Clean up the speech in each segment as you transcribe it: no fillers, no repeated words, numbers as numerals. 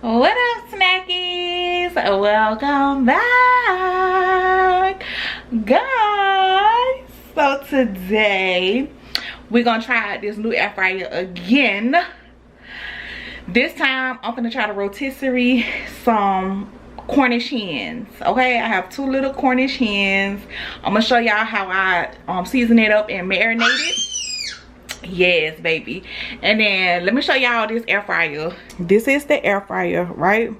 What up, snackies? Welcome back, guys. So today we're gonna try out this new air fryer again. This time I'm gonna try to rotisserie some Cornish hens. Okay, I have 2 little Cornish hens. I'm gonna show y'all how I season it up and marinate it. Yes, baby. And then let me show y'all this air fryer. This is the air fryer, right?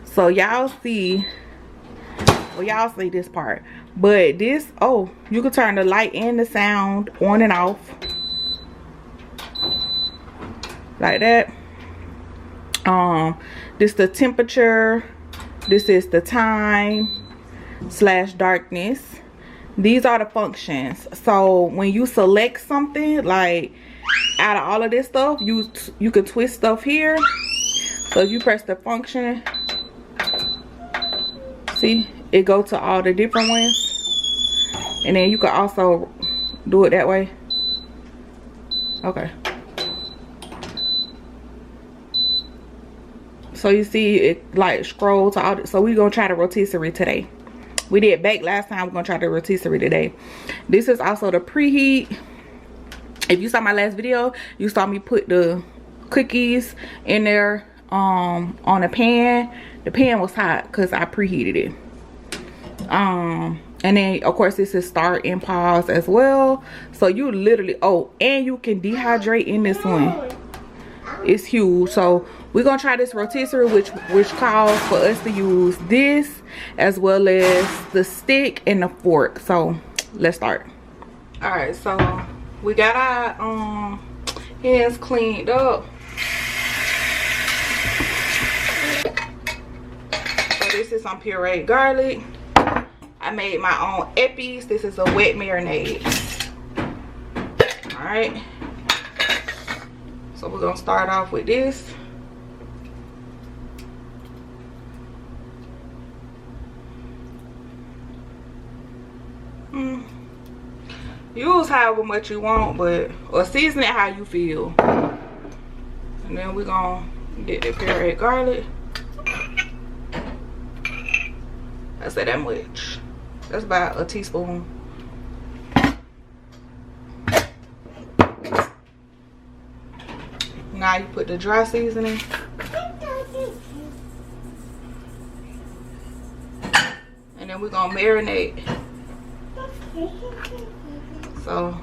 So y'all see, well, y'all see this part, but this, oh, you can turn the light and the sound on and off like that. This the temperature, this is the time / darkness. These are the functions. So when you select something, like out of all of this stuff, you can twist stuff here. So if you press the function, see, it go to all the different ones. And then you can also do it that way. Okay. So you see it like scroll to all the, so we're gonna try to rotisserie today. We did bake last time, we're gonna try to rotisserie today. This is also the preheat. If you saw my last video, you saw me put the cookies in there on a pan. The pan was hot because I preheated it. And then of course this is start and pause as well. So you literally, oh, and you can dehydrate in this one. It's huge. So we're gonna try this rotisserie, which calls for us to use this as well as the stick and the fork. So let's start. All right, so we got our hands cleaned up. So this is some pureed garlic. I made my own eppies. This is a wet marinade. All right, so we're gonna start off with this. Use however much you want, but or season it how you feel. And then we're gonna get the pureed garlic. I said that much. That's about a teaspoon. Now you put the dry seasoning. And then we're gonna marinate. So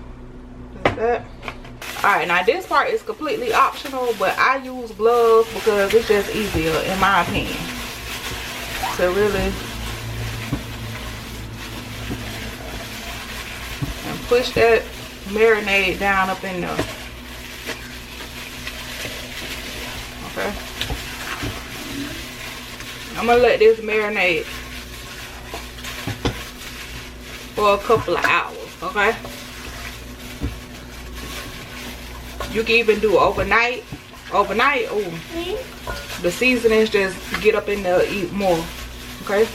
that's that. All right, now this part is completely optional, but I use gloves because it's just easier, in my opinion, to really and push that marinade down up in there. Okay, I'm gonna let this marinate for a couple of hours. Okay, you can even do overnight. Oh, the seasonings just get up in there, eat more. Okay,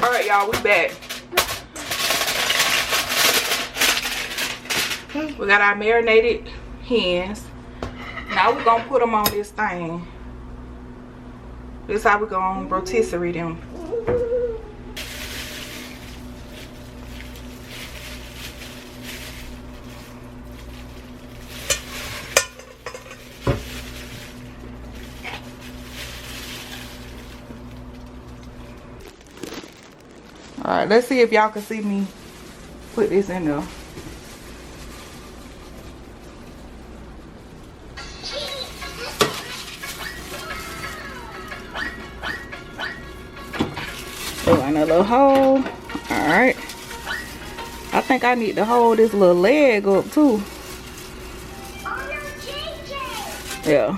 all right, y'all, we back. We got our marinated hens. Now we're gonna put them on this thing. This is how we're gonna rotisserie them. All right, let's see if y'all can see me put this in there. Put in a little hole. All right. I think I need to hold this little leg up too. Yeah.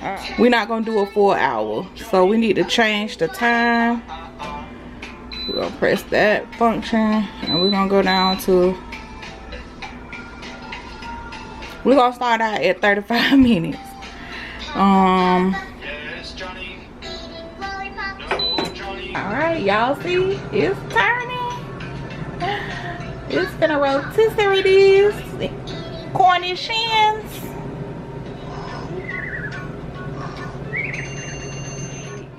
All right. We're not gonna do a full hour, so we need to change the time. We're gonna press that function and we're gonna go down to, we're gonna start out at 35 minutes. Yes, Johnny. No, Johnny. All right, y'all see, it's turning. It's gonna rotisserie these Cornish hens.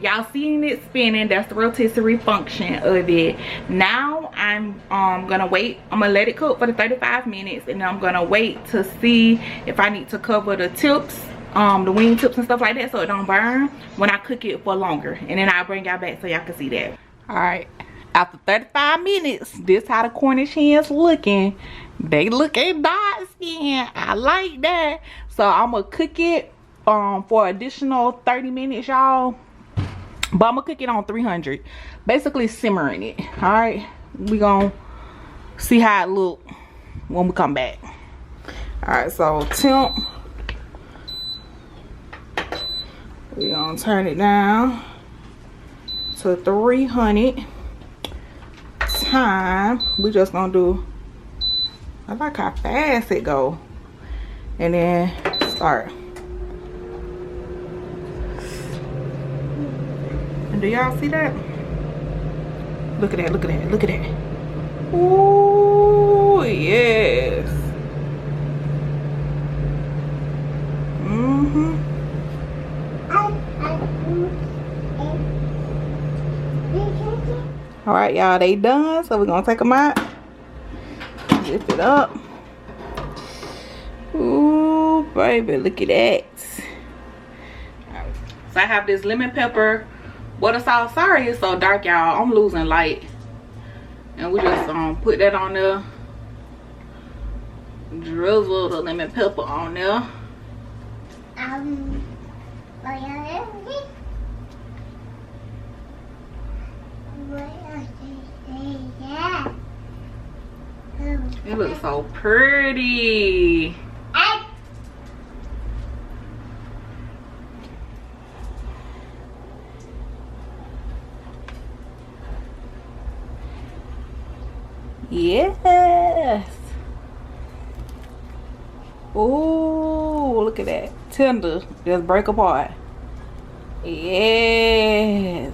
y'all seeing it spinning. That's the rotisserie function of it. Now I'm gonna wait. I'm gonna let it cook for the 35 minutes, and then I'm gonna wait to see if I need to cover the tips, the wing tips and stuff like that, so it don't burn when I cook it for longer. And then I'll bring y'all back so y'all can see that. All right, after 35 minutes, this how the Cornish hens looking. They looking dark skin. I like that. So I'm gonna cook it for additional 30 minutes, y'all. But I'm gonna cook it on 300, basically simmering it. All right, we gonna see how it look when we come back. All right, so temp, we gonna turn it down to 300. Time, we just gonna do, I like how fast it go, and then start. And do y'all see that? Look at that, look at that, look at that. Ooh, yes. All right, y'all, they done. So we're gonna take them out, lift it up. Ooh, baby, look at that. Right. So I have this lemon pepper butter sauce. Sorry it's so dark, y'all, I'm losing light. And we just put that on there, drizzle the lemon pepper on there. It looks so pretty. Yes. Ooh, look at that. Tender. Just break apart. Yes.